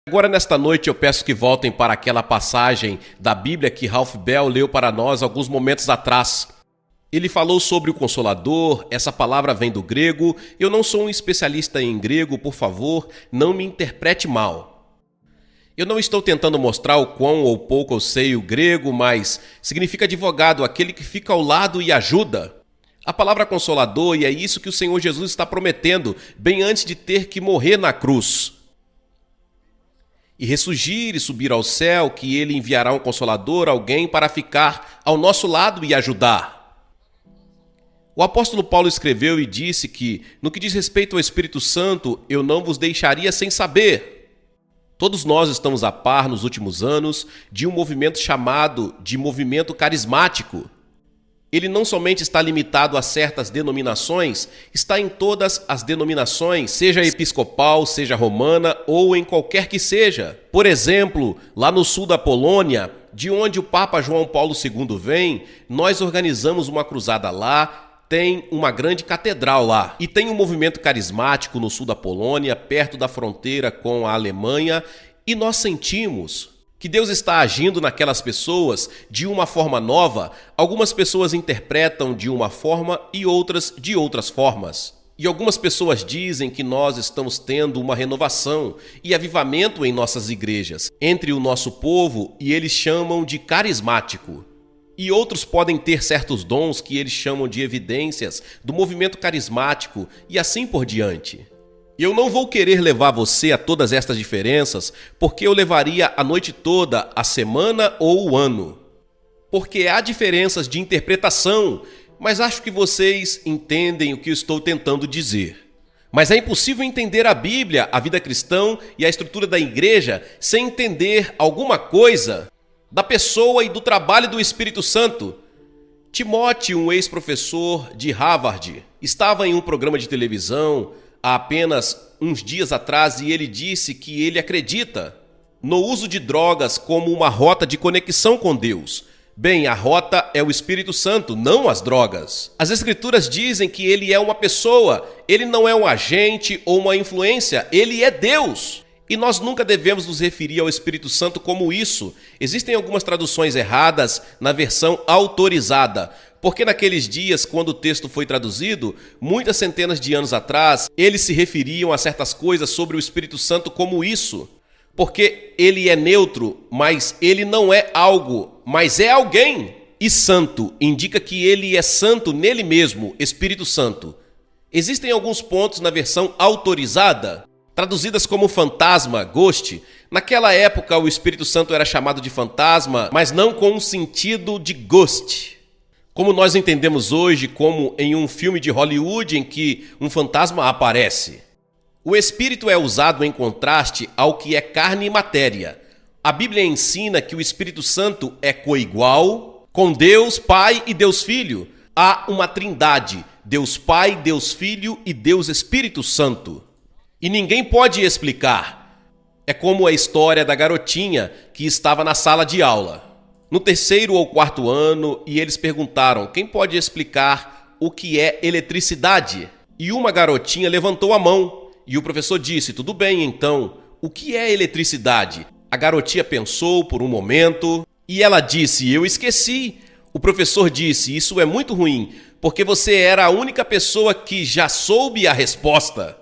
Agora, nesta noite, eu peço que voltem para aquela passagem da Bíblia que Ralph Bell leu para nós alguns momentos atrás. Ele falou sobre o Consolador, essa palavra vem do grego. Eu não sou um especialista em grego, por favor, não me interprete mal. Eu não estou tentando mostrar o quão ou pouco eu sei o grego, mas significa advogado, aquele que fica ao lado e ajuda. A palavra Consolador, e é isso que o Senhor Jesus está prometendo, bem antes de ter que morrer na cruz. E ressurgir e subir ao céu, que ele enviará um Consolador, alguém para ficar ao nosso lado e ajudar. O apóstolo Paulo escreveu e disse que, no que diz respeito ao Espírito Santo, eu não vos deixaria sem saber. Todos nós estamos a par, nos últimos anos, de um movimento chamado de movimento carismático. Ele não somente está limitado a certas denominações, está em todas as denominações, seja episcopal, seja romana ou em qualquer que seja. Por exemplo, lá no sul da Polônia, de onde o Papa João Paulo II vem, nós organizamos uma cruzada lá, tem uma grande catedral lá. E tem um movimento carismático no sul da Polônia, perto da fronteira com a Alemanha, e nós sentimos que Deus está agindo naquelas pessoas de uma forma nova. Algumas pessoas interpretam de uma forma e outras de outras formas. E algumas pessoas dizem que nós estamos tendo uma renovação e avivamento em nossas igrejas, entre o nosso povo, e eles chamam de carismático. E outros podem ter certos dons que eles chamam de evidências do movimento carismático e assim por diante. Eu não vou querer levar você a todas estas diferenças, porque eu levaria a noite toda, a semana ou o ano. Porque há diferenças de interpretação, mas acho que vocês entendem o que eu estou tentando dizer. Mas é impossível entender a Bíblia, a vida cristã e a estrutura da igreja sem entender alguma coisa da pessoa e do trabalho do Espírito Santo. Timóteo, um ex-professor de Harvard, estava em um programa de televisão há apenas uns dias atrás e ele disse que ele acredita no uso de drogas como uma rota de conexão com Deus. Bem, a rota é o Espírito Santo, não as drogas. As Escrituras dizem que ele é uma pessoa, ele não é um agente ou uma influência, ele é Deus. E nós nunca devemos nos referir ao Espírito Santo como isso. Existem algumas traduções erradas na versão autorizada, porque naqueles dias, quando o texto foi traduzido, muitas centenas de anos atrás, eles se referiam a certas coisas sobre o Espírito Santo como isso. Porque ele é neutro, mas ele não é algo, mas é alguém. E santo indica que ele é santo nele mesmo, Espírito Santo. Existem alguns pontos na versão autorizada, traduzidas como fantasma, ghost. Naquela época, o Espírito Santo era chamado de fantasma, mas não com o sentido de ghost, como nós entendemos hoje, como em um filme de Hollywood em que um fantasma aparece. O Espírito é usado em contraste ao que é carne e matéria. A Bíblia ensina que o Espírito Santo é coigual com Deus Pai e Deus Filho. Há uma trindade, Deus Pai, Deus Filho e Deus Espírito Santo. E ninguém pode explicar. É como a história da garotinha que estava na sala de aula, no 3º ou 4º ano, e eles perguntaram: quem pode explicar o que é eletricidade? E uma garotinha levantou a mão, e o professor disse: tudo bem, então, o que é eletricidade? A garotinha pensou por um momento, e ela disse: eu esqueci. O professor disse: isso é muito ruim, porque você era a única pessoa que já soube a resposta.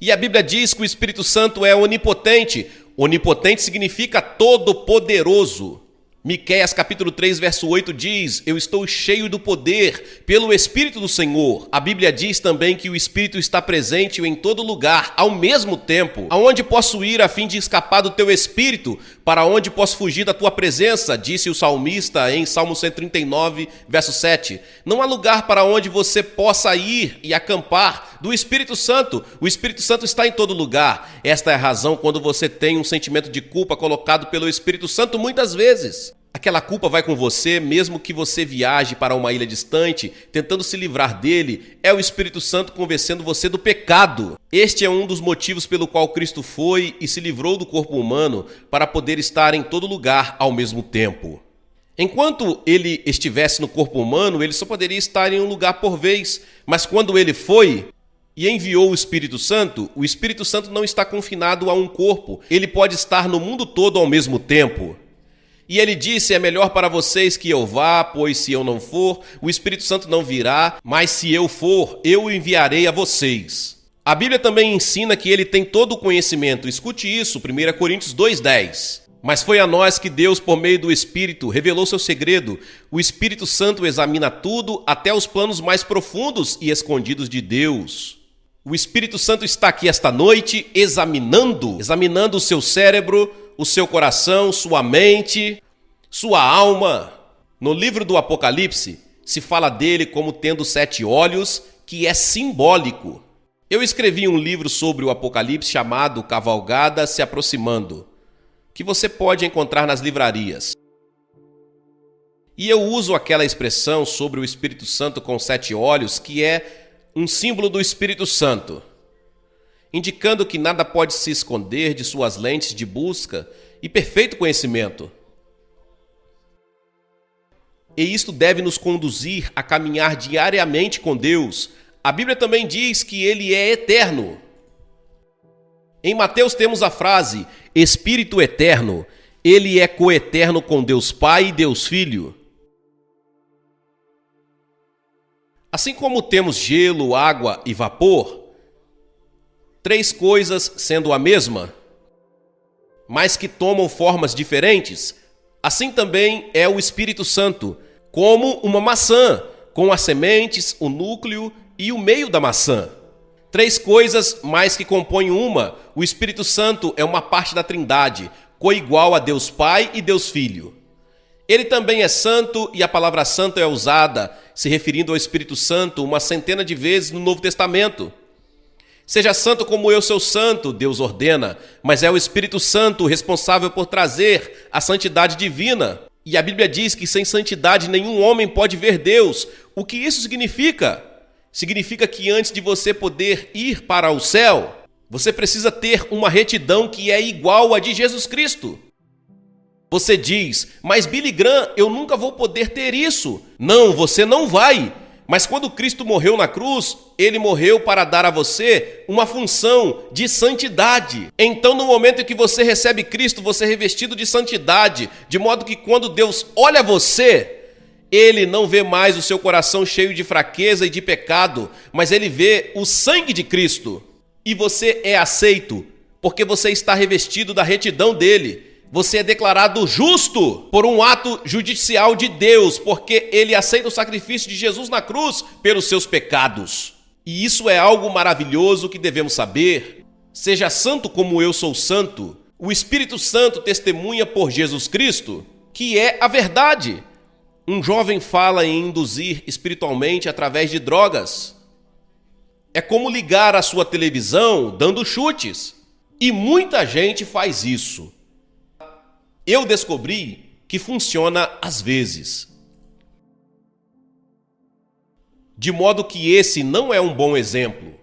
E a Bíblia diz que o Espírito Santo é onipotente. Onipotente significa todo-poderoso. Miqueias capítulo 3, verso 8 diz: eu estou cheio do poder pelo Espírito do Senhor. A Bíblia diz também que o Espírito está presente em todo lugar, ao mesmo tempo. Aonde posso ir a fim de escapar do teu Espírito? Para onde posso fugir da tua presença? Disse o salmista em Salmo 139, verso 7. Não há lugar para onde você possa ir e acampar do Espírito Santo. O Espírito Santo está em todo lugar. Esta é a razão quando você tem um sentimento de culpa colocado pelo Espírito Santo muitas vezes. Aquela culpa vai com você, mesmo que você viaje para uma ilha distante, tentando se livrar dele. É o Espírito Santo convencendo você do pecado. Este é um dos motivos pelo qual Cristo foi e se livrou do corpo humano, para poder estar em todo lugar ao mesmo tempo. Enquanto ele estivesse no corpo humano, ele só poderia estar em um lugar por vez, mas quando ele foi, e enviou o Espírito Santo não está confinado a um corpo. Ele pode estar no mundo todo ao mesmo tempo. E ele disse, é melhor para vocês que eu vá, pois se eu não for, o Espírito Santo não virá, mas se eu for, eu o enviarei a vocês. A Bíblia também ensina que ele tem todo o conhecimento. Escute isso, 1 Coríntios 2,10. Mas foi a nós que Deus, por meio do Espírito, revelou seu segredo. O Espírito Santo examina tudo, até os planos mais profundos e escondidos de Deus. O Espírito Santo está aqui esta noite examinando o seu cérebro, o seu coração, sua mente, sua alma. No livro do Apocalipse, se fala dele como tendo 7 olhos, que é simbólico. Eu escrevi um livro sobre o Apocalipse chamado Cavalgada se Aproximando, que você pode encontrar nas livrarias. E eu uso aquela expressão sobre o Espírito Santo com 7 olhos, que é um símbolo do Espírito Santo, indicando que nada pode se esconder de suas lentes de busca e perfeito conhecimento. E isto deve nos conduzir a caminhar diariamente com Deus. A Bíblia também diz que ele é eterno. Em Mateus temos a frase, Espírito eterno, ele é coeterno com Deus Pai e Deus Filho. Assim como temos gelo, água e vapor, 3 coisas sendo a mesma, mas que tomam formas diferentes, assim também é o Espírito Santo, como uma maçã, com as sementes, o núcleo e o meio da maçã. 3 coisas, mas que compõem uma. O Espírito Santo é uma parte da Trindade, coigual a Deus Pai e Deus Filho. Ele também é santo e a palavra santo é usada, se referindo ao Espírito Santo, uma centena de vezes no Novo Testamento. Seja santo como eu sou santo, Deus ordena, mas é o Espírito Santo responsável por trazer a santidade divina. E a Bíblia diz que sem santidade nenhum homem pode ver Deus. O que isso significa? Significa que antes de você poder ir para o céu, você precisa ter uma retidão que é igual à de Jesus Cristo. Você diz, mas Billy Graham, eu nunca vou poder ter isso. Não, você não vai. Mas quando Cristo morreu na cruz, ele morreu para dar a você uma função de santidade. Então, no momento em que você recebe Cristo, você é revestido de santidade, de modo que quando Deus olha você, ele não vê mais o seu coração cheio de fraqueza e de pecado, mas ele vê o sangue de Cristo. E você é aceito, porque você está revestido da retidão dele. Você é declarado justo por um ato judicial de Deus, porque ele aceita o sacrifício de Jesus na cruz pelos seus pecados. E isso é algo maravilhoso que devemos saber. Seja santo como eu sou santo. O Espírito Santo testemunha por Jesus Cristo, que é a verdade. Um jovem fala em induzir espiritualmente através de drogas. É como ligar a sua televisão dando chutes. E muita gente faz isso. Eu descobri que funciona às vezes. De modo que esse não é um bom exemplo.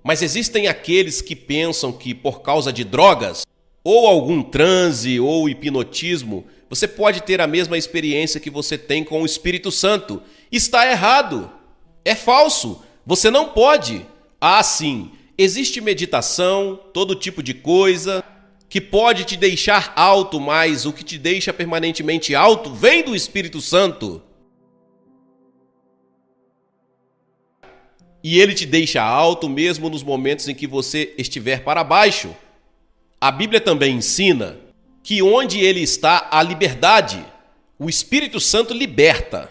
Mas existem aqueles que pensam que por causa de drogas, ou algum transe ou hipnotismo, você pode ter a mesma experiência que você tem com o Espírito Santo. Está errado. É falso. Você não pode. Ah, sim. Existe meditação, todo tipo de coisa que pode te deixar alto, mas o que te deixa permanentemente alto vem do Espírito Santo. E ele te deixa alto mesmo nos momentos em que você estiver para baixo. A Bíblia também ensina que onde ele está, há liberdade. O Espírito Santo liberta.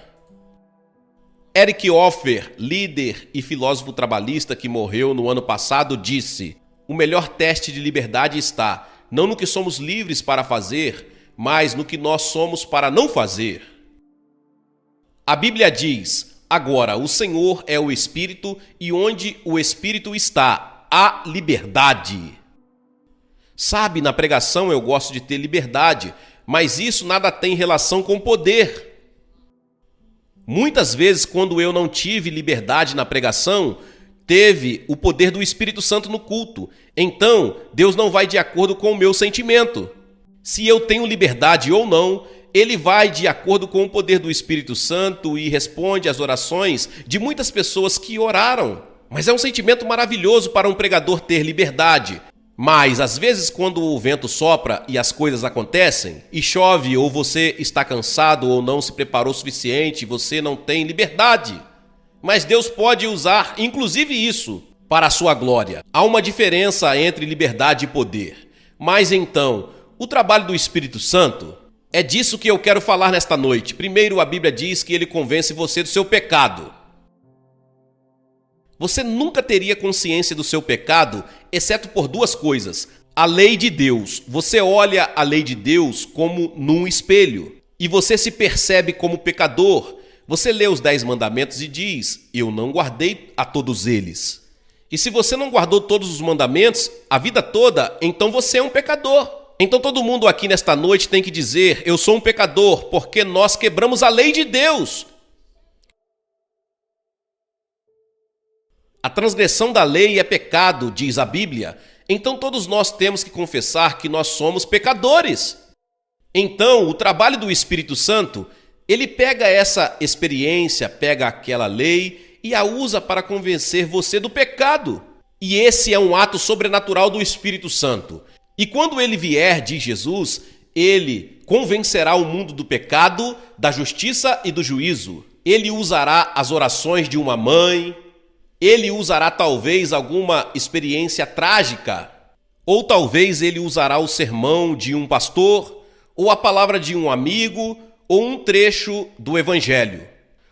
Eric Hoffer, líder e filósofo trabalhista que morreu no ano passado, disse: o melhor teste de liberdade está não no que somos livres para fazer, mas no que nós somos para não fazer. A Bíblia diz: agora, o Senhor é o Espírito, e onde o Espírito está, há liberdade. Sabe, na pregação eu gosto de ter liberdade, mas isso nada tem relação com poder. Muitas vezes, quando eu não tive liberdade na pregação, teve o poder do Espírito Santo no culto. Então, Deus não vai de acordo com o meu sentimento. Se eu tenho liberdade ou não, ele vai de acordo com o poder do Espírito Santo e responde às orações de muitas pessoas que oraram. Mas é um sentimento maravilhoso para um pregador ter liberdade. Mas, às vezes, quando o vento sopra e as coisas acontecem, e chove, ou você está cansado ou não se preparou o suficiente, você não tem liberdade. Mas Deus pode usar, inclusive isso, para a sua glória. Há uma diferença entre liberdade e poder. Mas então, o trabalho do Espírito Santo, é disso que eu quero falar nesta noite. Primeiro, a Bíblia diz que ele convence você do seu pecado. Você nunca teria consciência do seu pecado, exceto por duas coisas. A lei de Deus. Você olha a lei de Deus como num espelho. E você se percebe como pecador. Você lê os 10 mandamentos e diz, eu não guardei a todos eles. E se você não guardou todos os mandamentos a vida toda, então você é um pecador. Então todo mundo aqui nesta noite tem que dizer, eu sou um pecador, porque nós quebramos a lei de Deus. A transgressão da lei é pecado, diz a Bíblia. Então todos nós temos que confessar que nós somos pecadores. Então o trabalho do Espírito Santo, ele pega essa experiência, pega aquela lei e a usa para convencer você do pecado. E esse é um ato sobrenatural do Espírito Santo. E quando ele vier, diz Jesus, ele convencerá o mundo do pecado, da justiça e do juízo. Ele usará as orações de uma mãe, ele usará talvez alguma experiência trágica, ou talvez ele usará o sermão de um pastor, ou a palavra de um amigo, ou um trecho do Evangelho,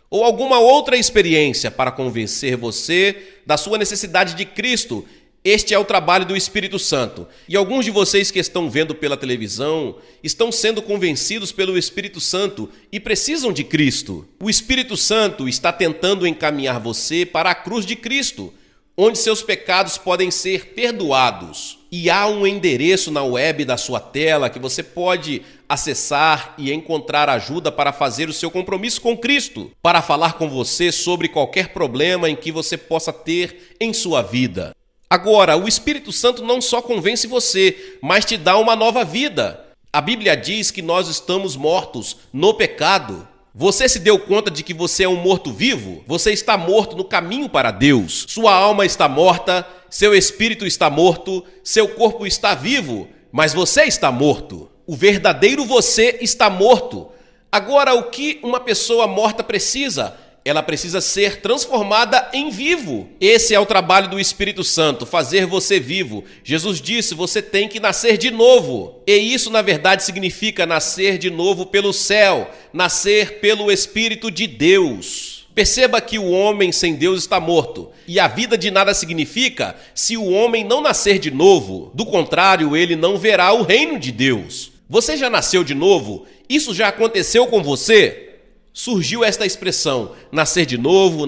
ou alguma outra experiência para convencer você da sua necessidade de Cristo. Este é o trabalho do Espírito Santo. E alguns de vocês que estão vendo pela televisão estão sendo convencidos pelo Espírito Santo e precisam de Cristo. O Espírito Santo está tentando encaminhar você para a cruz de Cristo, onde seus pecados podem ser perdoados. E há um endereço na web da sua tela que você pode acessar e encontrar ajuda para fazer o seu compromisso com Cristo, para falar com você sobre qualquer problema em que você possa ter em sua vida. Agora, o Espírito Santo não só convence você, mas te dá uma nova vida. A Bíblia diz que nós estamos mortos no pecado. Você se deu conta de que você é um morto-vivo? Você está morto no caminho para Deus. Sua alma está morta, seu espírito está morto, seu corpo está vivo, mas você está morto. O verdadeiro você está morto. Agora, o que uma pessoa morta precisa? Ela precisa ser transformada em vivo. Esse é o trabalho do Espírito Santo, fazer você vivo. Jesus disse, você tem que nascer de novo. E isso, na verdade, significa nascer de novo pelo céu, nascer pelo Espírito de Deus. Perceba que o homem sem Deus está morto. E a vida de nada significa se o homem não nascer de novo. Do contrário, ele não verá o reino de Deus. Você já nasceu de novo? Isso já aconteceu com você? Surgiu esta expressão, nascer de novo,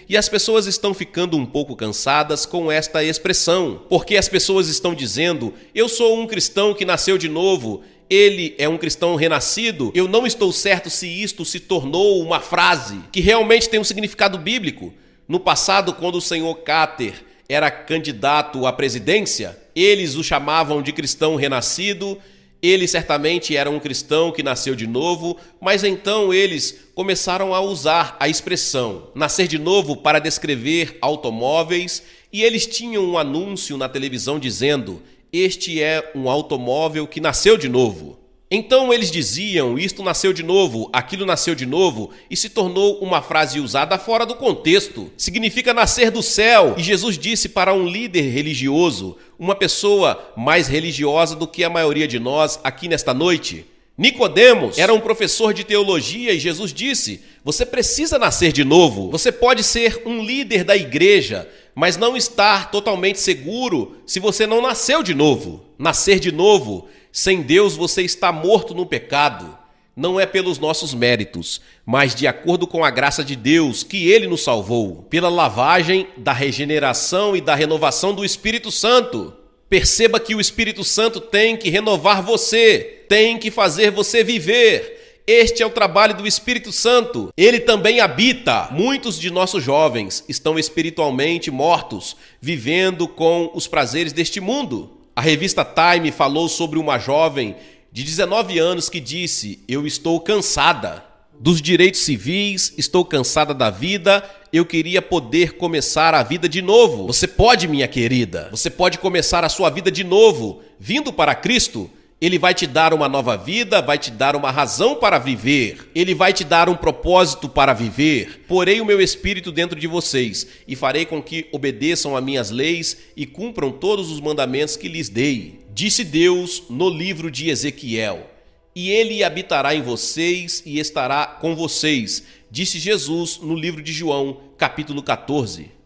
e as pessoas estão ficando um pouco cansadas com esta expressão, porque as pessoas estão dizendo, eu sou um cristão que nasceu de novo, ele é um cristão renascido, eu não estou certo se isto se tornou uma frase que realmente tem um significado bíblico. No passado, quando o senhor Carter era candidato à presidência, eles o chamavam de cristão renascido. Ele certamente era um cristão que nasceu de novo, mas então eles começaram a usar a expressão nascer de novo para descrever automóveis, e eles tinham um anúncio na televisão dizendo, este é um automóvel que nasceu de novo. Então eles diziam, isto nasceu de novo, aquilo nasceu de novo, e se tornou uma frase usada fora do contexto. Significa nascer do céu. E Jesus disse para um líder religioso, uma pessoa mais religiosa do que a maioria de nós aqui nesta noite, Nicodemos era um professor de teologia e Jesus disse, você precisa nascer de novo. Você pode ser um líder da igreja, mas não estar totalmente seguro se você não nasceu de novo. Nascer de novo, sem Deus você está morto no pecado. Não é pelos nossos méritos, mas de acordo com a graça de Deus que Ele nos salvou, pela lavagem da regeneração e da renovação do Espírito Santo. Perceba que o Espírito Santo tem que renovar você, tem que fazer você viver. Este é o trabalho do Espírito Santo. Ele também habita. Muitos de nossos jovens estão espiritualmente mortos, vivendo com os prazeres deste mundo. A revista Time falou sobre uma jovem de 19 anos que disse, eu estou cansada dos direitos civis, estou cansada da vida, eu queria poder começar a vida de novo. Você pode, minha querida, você pode começar a sua vida de novo, vindo para Cristo. Ele vai te dar uma nova vida, vai te dar uma razão para viver. Ele vai te dar um propósito para viver. Porei o meu espírito dentro de vocês e farei com que obedeçam a minhas leis e cumpram todos os mandamentos que lhes dei. Disse Deus no livro de Ezequiel. E ele habitará em vocês e estará com vocês. Disse Jesus no livro de João, capítulo 14.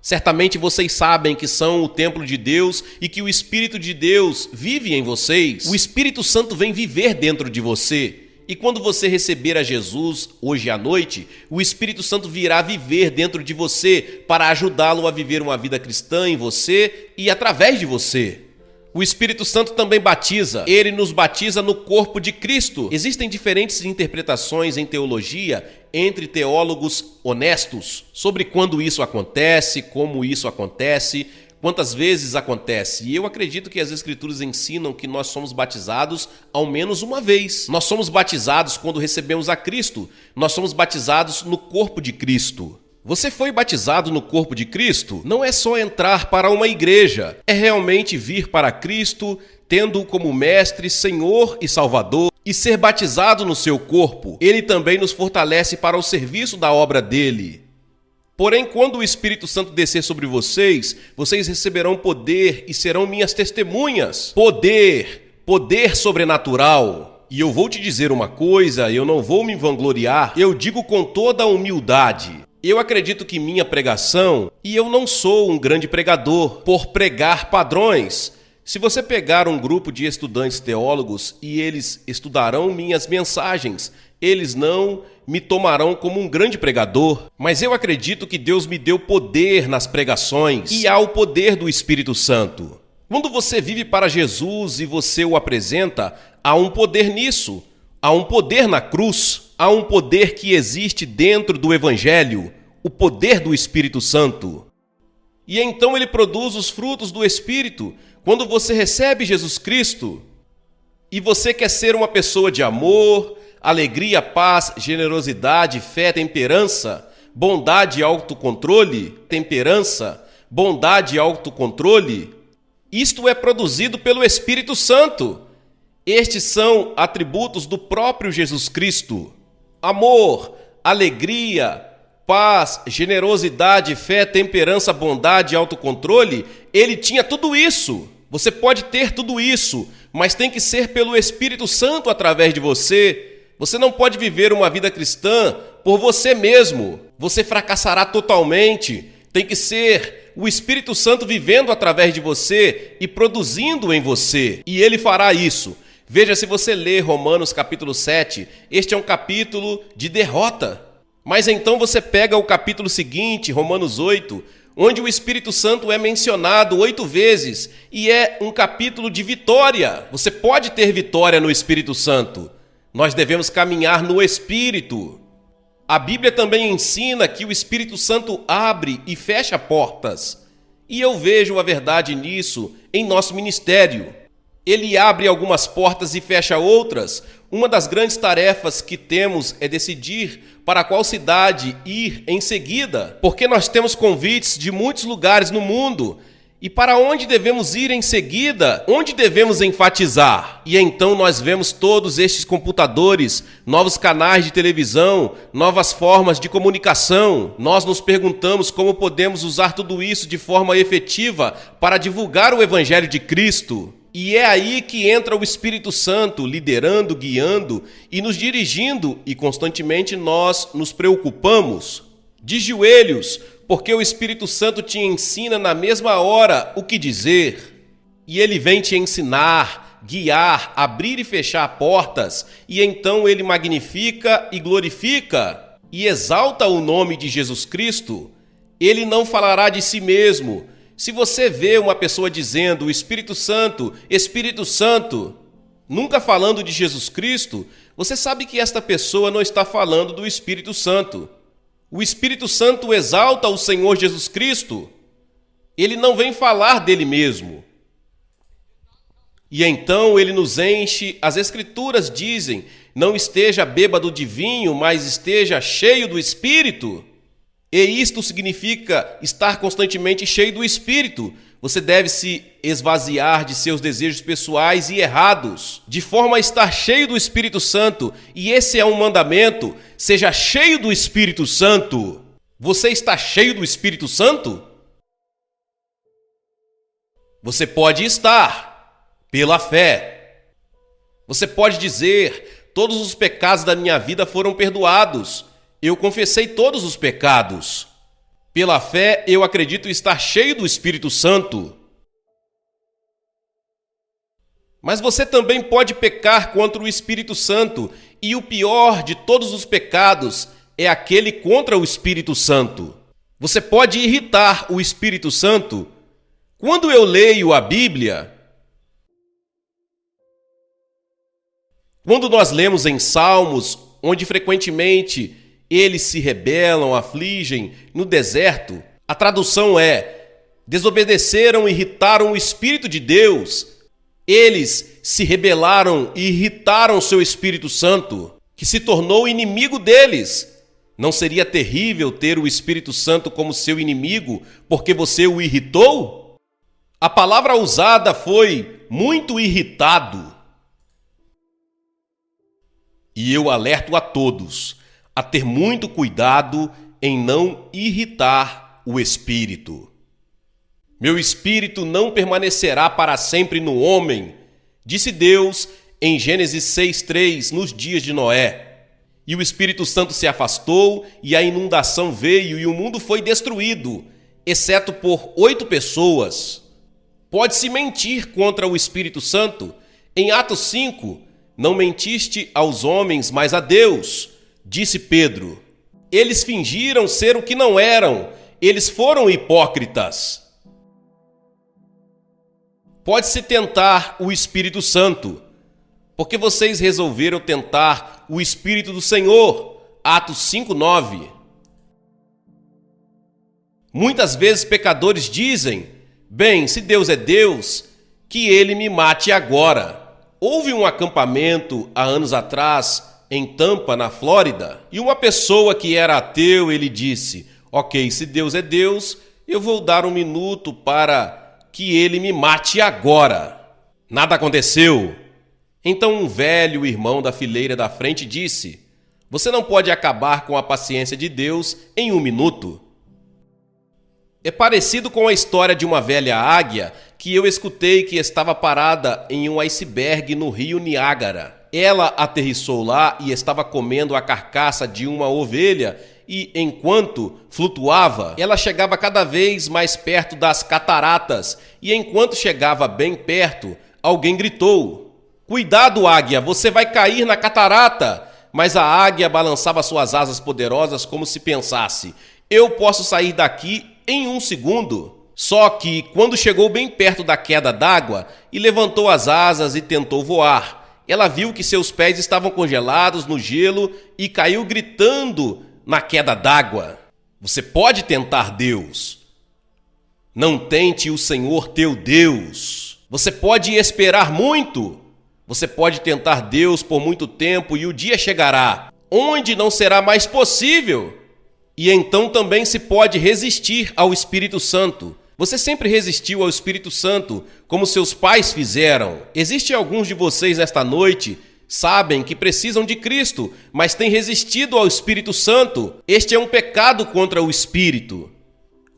Certamente vocês sabem que são o templo de Deus e que o Espírito de Deus vive em vocês. O Espírito Santo vem viver dentro de você. E quando você receber a Jesus hoje à noite, o Espírito Santo virá viver dentro de você para ajudá-lo a viver uma vida cristã em você e através de você. O Espírito Santo também batiza. Ele nos batiza no corpo de Cristo. Existem diferentes interpretações em teologia entre teólogos honestos sobre quando isso acontece, como isso acontece, quantas vezes acontece. E eu acredito que as Escrituras ensinam que nós somos batizados ao menos uma vez. Nós somos batizados quando recebemos a Cristo. Nós somos batizados no corpo de Cristo. Você foi batizado no corpo de Cristo? Não é só entrar para uma igreja, é realmente vir para Cristo, tendo-o como mestre, Senhor e Salvador, e ser batizado no seu corpo. Ele também nos fortalece para o serviço da obra dele. Porém, quando o Espírito Santo descer sobre vocês, vocês receberão poder e serão minhas testemunhas. Poder sobrenatural. E eu vou te dizer uma coisa, eu não vou me vangloriar, eu digo com toda a humildade. Eu acredito que minha pregação, e eu não sou um grande pregador, por pregar padrões. Se você pegar um grupo de estudantes teólogos e eles estudarão minhas mensagens, eles não me tomarão como um grande pregador. Mas eu acredito que Deus me deu poder nas pregações e há o poder do Espírito Santo. Quando você vive para Jesus e você o apresenta, há um poder nisso. Há um poder na cruz, há um poder que existe dentro do Evangelho, o poder do Espírito Santo. E então ele produz os frutos do Espírito. Quando você recebe Jesus Cristo e você quer ser uma pessoa de amor, alegria, paz, generosidade, fé, temperança, bondade e autocontrole, isto é produzido pelo Espírito Santo. Estes são atributos do próprio Jesus Cristo. Amor, alegria, paz, generosidade, fé, temperança, bondade e autocontrole, ele tinha tudo isso. Você pode ter tudo isso, mas tem que ser pelo Espírito Santo através de você. Você não pode viver uma vida cristã por você mesmo. Você fracassará totalmente. Tem que ser o Espírito Santo vivendo através de você e produzindo em você. E ele fará isso. Veja, se você ler Romanos capítulo 7, este é um capítulo de derrota. Mas então você pega o capítulo seguinte, Romanos 8, onde o Espírito Santo é mencionado 8 vezes e é um capítulo de vitória. Você pode ter vitória no Espírito Santo. Nós devemos caminhar no Espírito. A Bíblia também ensina que o Espírito Santo abre e fecha portas. E eu vejo a verdade nisso em nosso ministério. Ele abre algumas portas e fecha outras. Uma das grandes tarefas que temos é decidir para qual cidade ir em seguida, porque nós temos convites de muitos lugares no mundo. E para onde devemos ir em seguida? Onde devemos enfatizar? E então nós vemos todos estes computadores, novos canais de televisão, novas formas de comunicação. Nós nos perguntamos como podemos usar tudo isso de forma efetiva para divulgar o Evangelho de Cristo. E é aí que entra o Espírito Santo, liderando, guiando e nos dirigindo, e constantemente nós nos preocupamos. De joelhos, porque o Espírito Santo te ensina na mesma hora o que dizer. E ele vem te ensinar, guiar, abrir e fechar portas, e então ele magnifica e glorifica e exalta o nome de Jesus Cristo. Ele não falará de si mesmo. Se você vê uma pessoa dizendo Espírito Santo, nunca falando de Jesus Cristo, você sabe que esta pessoa não está falando do Espírito Santo. O Espírito Santo exalta o Senhor Jesus Cristo. Ele não vem falar dele mesmo. E então ele nos enche, as Escrituras dizem, não esteja bêbado de vinho, mas esteja cheio do Espírito. E isto significa estar constantemente cheio do Espírito. Você deve se esvaziar de seus desejos pessoais e errados, de forma a estar cheio do Espírito Santo. E esse é um mandamento: seja cheio do Espírito Santo. Você está cheio do Espírito Santo? Você pode estar, pela fé. Você pode dizer: todos os pecados da minha vida foram perdoados. Eu confessei todos os pecados. Pela fé, eu acredito estar cheio do Espírito Santo. Mas você também pode pecar contra o Espírito Santo, e o pior de todos os pecados é aquele contra o Espírito Santo. Você pode irritar o Espírito Santo. Quando eu leio a Bíblia, quando nós lemos em Salmos, onde frequentemente eles se rebelam, afligem no deserto, a tradução é: desobedeceram e irritaram o Espírito de Deus. Eles se rebelaram e irritaram seu Espírito Santo, que se tornou inimigo deles. Não seria terrível ter o Espírito Santo como seu inimigo porque você o irritou? A palavra usada foi muito irritado. E eu alerto a todos a ter muito cuidado em não irritar o Espírito. Meu Espírito não permanecerá para sempre no homem, disse Deus em Gênesis 6:3, nos dias de Noé. E o Espírito Santo se afastou, e a inundação veio, e o mundo foi destruído, exceto por 8 pessoas. Pode-se mentir contra o Espírito Santo. Em Atos 5, não mentiste aos homens, mas a Deus, disse Pedro. Eles fingiram ser o que não eram. Eles foram hipócritas. Pode-se tentar o Espírito Santo, porque vocês resolveram tentar o Espírito do Senhor. Atos 5:9. Muitas vezes pecadores dizem: bem, se Deus é Deus, que ele me mate agora. Houve um acampamento há anos atrás em Tampa, na Flórida, e uma pessoa que era ateu, ele disse: ok, se Deus é Deus, eu vou dar 1 minuto para que ele me mate agora. Nada aconteceu. Então um velho irmão da fileira da frente disse: você não pode acabar com a paciência de Deus em 1 minuto. É parecido com a história de uma velha águia que eu escutei, que estava parada em um iceberg no rio Niágara. Ela aterrissou lá e estava comendo a carcaça de uma ovelha, e enquanto flutuava, ela chegava cada vez mais perto das cataratas, e enquanto chegava bem perto, alguém gritou: cuidado, águia, você vai cair na catarata! Mas a águia balançava suas asas poderosas como se pensasse: eu posso sair daqui em 1 segundo. Só que, quando chegou bem perto da queda d'água e levantou as asas e tentou voar, ela viu que seus pés estavam congelados no gelo e caiu gritando na queda d'água. Você pode tentar Deus. Não tente o Senhor teu Deus. Você pode esperar muito. Você pode tentar Deus por muito tempo e o dia chegará onde não será mais possível. E então também se pode resistir ao Espírito Santo. Você sempre resistiu ao Espírito Santo, como seus pais fizeram. Existem alguns de vocês nesta noite, sabem que precisam de Cristo, mas têm resistido ao Espírito Santo. Este é um pecado contra o Espírito.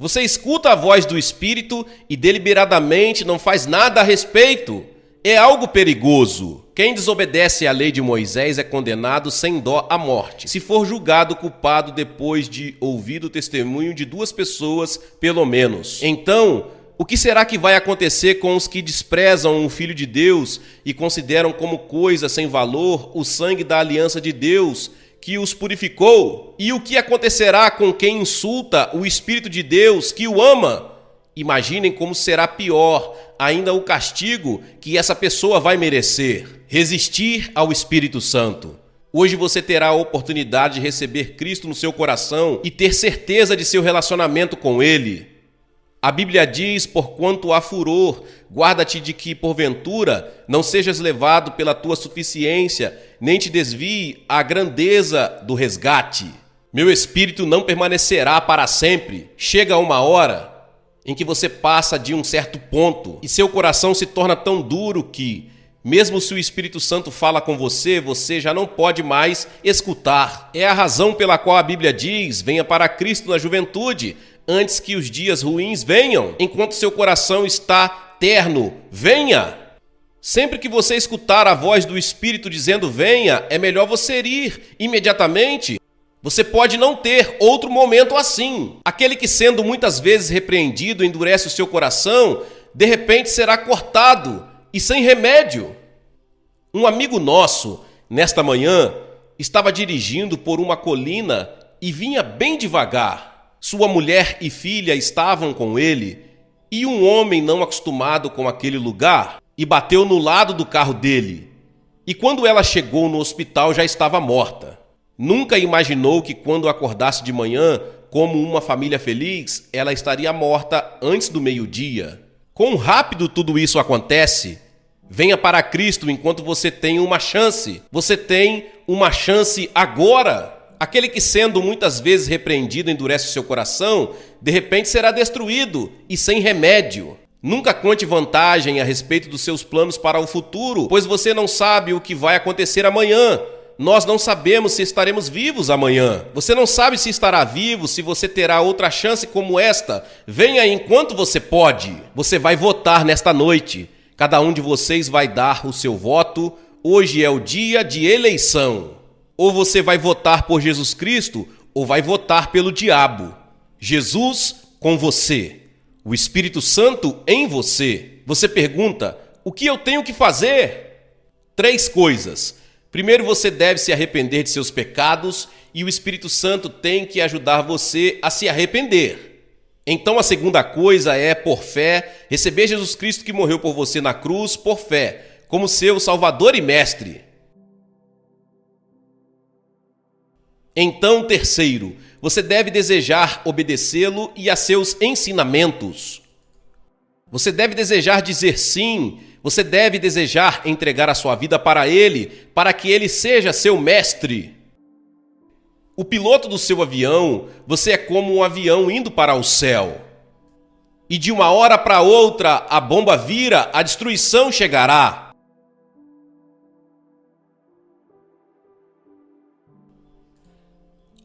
Você escuta a voz do Espírito e deliberadamente não faz nada a respeito. É algo perigoso. Quem desobedece à lei de Moisés é condenado sem dó à morte, se for julgado culpado depois de ouvir o testemunho de 2 pessoas, pelo menos. Então, o que será que vai acontecer com os que desprezam o Filho de Deus e consideram como coisa sem valor o sangue da aliança de Deus que os purificou? E o que acontecerá com quem insulta o Espírito de Deus que o ama? Imaginem como será pior ainda o castigo que essa pessoa vai merecer. Resistir ao Espírito Santo. Hoje você terá a oportunidade de receber Cristo no seu coração e ter certeza de seu relacionamento com Ele. A Bíblia diz: porquanto há furor, guarda-te de que, porventura, não sejas levado pela tua suficiência, nem te desvie a grandeza do resgate. Meu espírito não permanecerá para sempre. Chega uma hora em que você passa de um certo ponto e seu coração se torna tão duro que, mesmo se o Espírito Santo fala com você, você já não pode mais escutar. É a razão pela qual a Bíblia diz: venha para Cristo na juventude, antes que os dias ruins venham. Enquanto seu coração está terno, venha. Sempre que você escutar a voz do Espírito dizendo venha, é melhor você ir imediatamente. Você pode não ter outro momento assim. Aquele que, sendo muitas vezes repreendido, endurece o seu coração, de repente será cortado e sem remédio. Um amigo nosso, nesta manhã, estava dirigindo por uma colina e vinha bem devagar. Sua mulher e filha estavam com ele e um homem não acostumado com aquele lugar e bateu no lado do carro dele. E quando ela chegou no hospital já estava morta. Nunca imaginou que quando acordasse de manhã, como uma família feliz, ela estaria morta antes do meio-dia. Quão rápido tudo isso acontece! Venha para Cristo enquanto você tem uma chance. Você tem uma chance agora. Aquele que, sendo muitas vezes repreendido, endurece o seu coração, de repente será destruído e sem remédio. Nunca conte vantagem a respeito dos seus planos para o futuro, pois você não sabe o que vai acontecer amanhã. Nós não sabemos se estaremos vivos amanhã. Você não sabe se estará vivo, se você terá outra chance como esta. Venha enquanto você pode. Você vai votar nesta noite. Cada um de vocês vai dar o seu voto. Hoje é o dia de eleição. Ou você vai votar por Jesus Cristo, ou vai votar pelo diabo. Jesus com você. O Espírito Santo em você. Você pergunta: o que eu tenho que fazer? 3 coisas. Primeiro, você deve se arrepender de seus pecados e o Espírito Santo tem que ajudar você a se arrepender. Então, a segunda coisa é, por fé, receber Jesus Cristo que morreu por você na cruz, por fé, como seu Salvador e Mestre. Então, terceiro, você deve desejar obedecê-lo e a seus ensinamentos. Você deve desejar dizer sim. Você deve desejar entregar a sua vida para Ele, para que Ele seja seu mestre. O piloto do seu avião, você é como um avião indo para o céu. E de uma hora para outra, a bomba vira, a destruição chegará.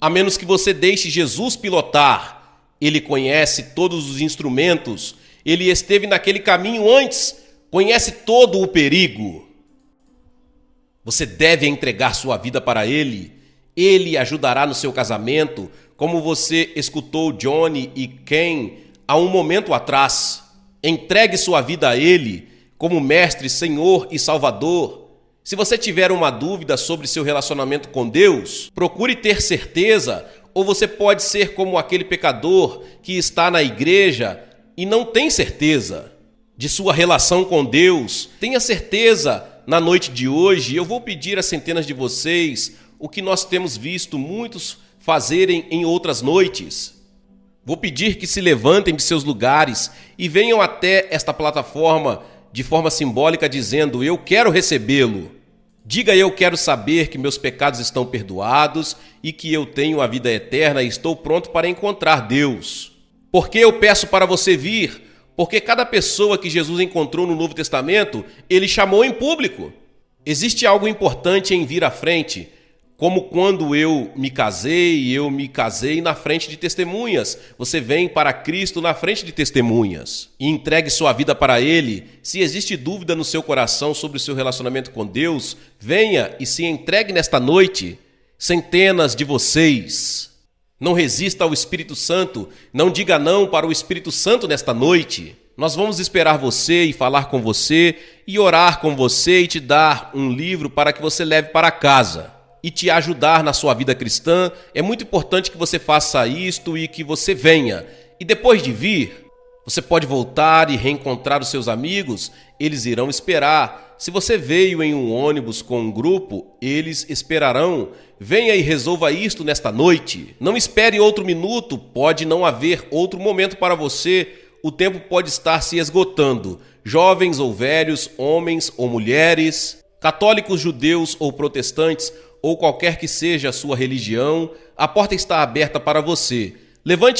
A menos que você deixe Jesus pilotar. Ele conhece todos os instrumentos. Ele esteve naquele caminho antes. Conhece todo o perigo. Você deve entregar sua vida para Ele. Ele ajudará no seu casamento, como você escutou Johnny e Ken há um momento atrás. Entregue sua vida a Ele, como Mestre, Senhor e Salvador. Se você tiver uma dúvida sobre seu relacionamento com Deus, procure ter certeza, ou você pode ser como aquele pecador que está na igreja e não tem certeza de sua relação com Deus. Tenha certeza, na noite de hoje, eu vou pedir a centenas de vocês o que nós temos visto muitos fazerem em outras noites. Vou pedir que se levantem de seus lugares e venham até esta plataforma de forma simbólica dizendo: eu quero recebê-lo. Diga: eu quero saber que meus pecados estão perdoados e que eu tenho a vida eterna e estou pronto para encontrar Deus. Por que eu peço para você vir? Porque cada pessoa que Jesus encontrou no Novo Testamento, Ele chamou em público. Existe algo importante em vir à frente, como quando eu me casei na frente de testemunhas. Você vem para Cristo na frente de testemunhas e entregue sua vida para Ele. Se existe dúvida no seu coração sobre o seu relacionamento com Deus, venha e se entregue nesta noite. Centenas de vocês. Não resista ao Espírito Santo, não diga não para o Espírito Santo nesta noite. Nós vamos esperar você e falar com você e orar com você e te dar um livro para que você leve para casa e te ajudar na sua vida cristã. É muito importante que você faça isto e que você venha. E depois de vir, você pode voltar e reencontrar os seus amigos, eles irão esperar. Se você veio em um ônibus com um grupo, eles esperarão. Venha e resolva isto nesta noite. Não espere outro minuto, pode não haver outro momento para você. O tempo pode estar se esgotando. Jovens ou velhos, homens ou mulheres, católicos, judeus ou protestantes, ou qualquer que seja a sua religião, a porta está aberta para você. Levante